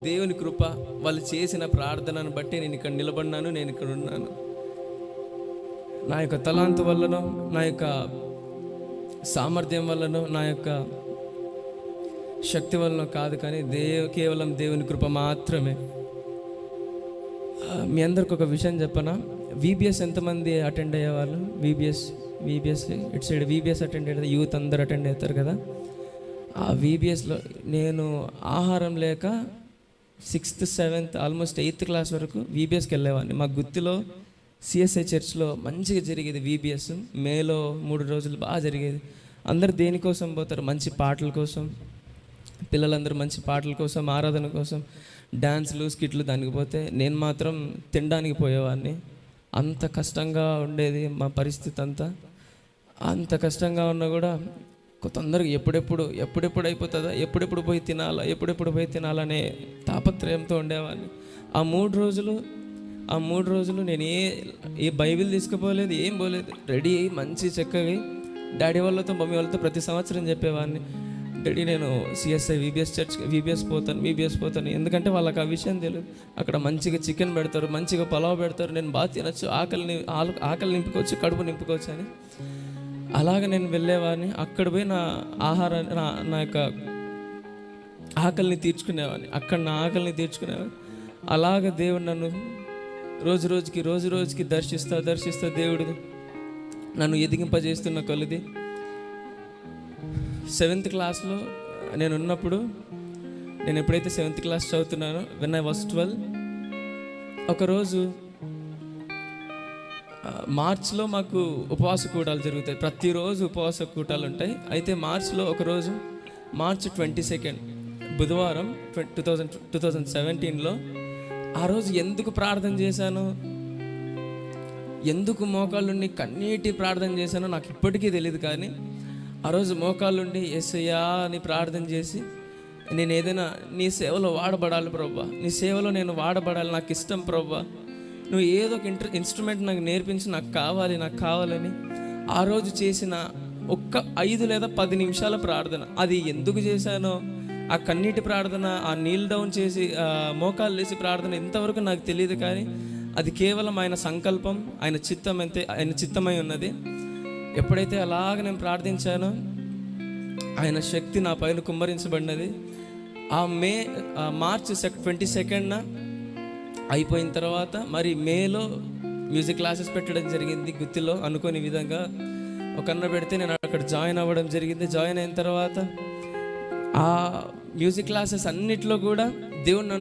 దేవుని కృప, వాళ్ళు చేసిన ప్రార్థనను బట్టి నేను ఇక్కడ నిలబడినాను, నేను ఇక్కడ ఉన్నాను. నా యొక్క తలాంతు వల్లనో, నా యొక్క సామర్థ్యం వల్లనో, నా యొక్క శక్తి వల్లనో కాదు, కానీ కేవలం దేవుని కృప మాత్రమే. మీ అందరికి ఒక విషయం చెప్పనా? వీబీఎస్ ఎంతమంది అటెండ్ అయ్యేవాళ్ళు? వీబీఎస్ ఇటు సైడ్ వీబీఎస్ అటెండ్ అయ్యేది, యూత్ అందరు అటెండ్ అవుతారు కదా. ఆ వీబీఎస్లో నేను ఆహారం లేక 6th 7th almost 8th class వరకు వీబీఎస్కి వెళ్ళేవాడిని. మా గుత్తిలో సిఎస్ఐ చర్చ్లో మంచిగా జరిగేది వీబీఎస్. మేలో 3 రోజులు బాగా జరిగేది. అందరు దేనికోసం పోతారు? మంచి పాటల కోసం. పిల్లలందరూ మంచి పాటల కోసం, ఆరాధన కోసం, డ్యాన్స్లు, స్కిట్లు దానికి పోతే నేను మాత్రం తినడానికి పోయేవాడిని. అంత కష్టంగా ఉండేది మా పరిస్థితి అంతా. అంత కష్టంగా ఉన్నా కూడా తొందరగా ఎప్పుడెప్పుడు అయిపోతుందా, ఎప్పుడెప్పుడు పోయి తినాలనే తాపత్రయంతో ఉండేవాడిని. ఆ మూడు రోజులు నేను ఏ బైబిల్ తీసుకుపోలేదు, ఏం పోలేదు. రెడీ అయ్యి మంచి చక్కగా డాడీ వాళ్ళతో మమ్మీ వాళ్ళతో ప్రతి సంవత్సరం చెప్పేవాడిని, డాడీ నేను సిఎస్ఐ వీబీఎస్ పోతాను. ఎందుకంటే వాళ్ళకి ఆ విషయం తెలియదు. అక్కడ మంచిగా చికెన్ పెడతారు, మంచిగా పలావ్ పెడతారు, నేను బాగా తినచ్చు, ఆకలి నింపుకోవచ్చు, కడుపు నింపుకోవచ్చు అని. అలాగ నేను వెళ్ళేవాడిని. అక్కడ పోయి నా యొక్క ఆకలిని తీర్చుకునేవాడిని. అలాగ దేవుడు నన్ను రోజు రోజుకి దర్శిస్తా దేవుడు నన్ను ఎదిగింపజేస్తున్న కొలిది. 7th క్లాస్లో నేను ఉన్నప్పుడు, నేను ఎప్పుడైతే 7th క్లాస్ చదువుతున్నానో, వెన్ ఐ వాస్ 12, ఒకరోజు మార్చ్లో మాకు ఉపవాస కూటాలు జరుగుతాయి. ప్రతిరోజు ఉపవాస కూటాలు ఉంటాయి. అయితే మార్చ్లో ఒకరోజు, March 22 బుధవారం 2017లో, ఆ రోజు ఎందుకు ప్రార్థన చేశాను, ఎందుకు మోకాళ్ళుండి కన్నీటి ప్రార్థన చేశానో నాకు ఇప్పటికీ తెలియదు. కానీ ఆ రోజు మోకాళ్ళుండి యేసయ్యా అని ప్రార్థన చేసి, నేను ఏదైనా నీ సేవలో వాడబడాలి ప్రభా, నీ సేవలో నేను వాడబడాలి, నాకు ఇష్టం ప్రభా, నువ్వు ఏదో ఒక ఇన్స్ట్రుమెంట్ నాకు నేర్పించి, నాకు కావాలని ఆ రోజు చేసిన ఒక్క 5 లేదా 10 నిమిషాల ప్రార్థన. అది ఎందుకు చేశానో, ఆ కన్నీటి ప్రార్థన, ఆ నీల్ డౌన్ చేసి మోకాలు వేసి ప్రార్థన ఇంతవరకు నాకు తెలియదు. కానీ అది కేవలం ఆయన సంకల్పం, ఆయన చిత్తమై ఉన్నది. ఎప్పుడైతే అలాగ నేను ప్రార్థించానో, ఆయన శక్తి నా పైన కుమ్మరించబడినది. March 22 అయిపోయిన తర్వాత మరి మేలో మ్యూజిక్ క్లాసెస్ పెట్టడం జరిగింది గుత్తిలో. అనుకోని విధంగా ఒక అన్న పెడితే నేను అక్కడ జాయిన్ అవ్వడం జరిగింది. జాయిన్ అయిన తర్వాత ఆ మ్యూజిక్ క్లాసెస్ అన్నిట్లో కూడా దేవుడు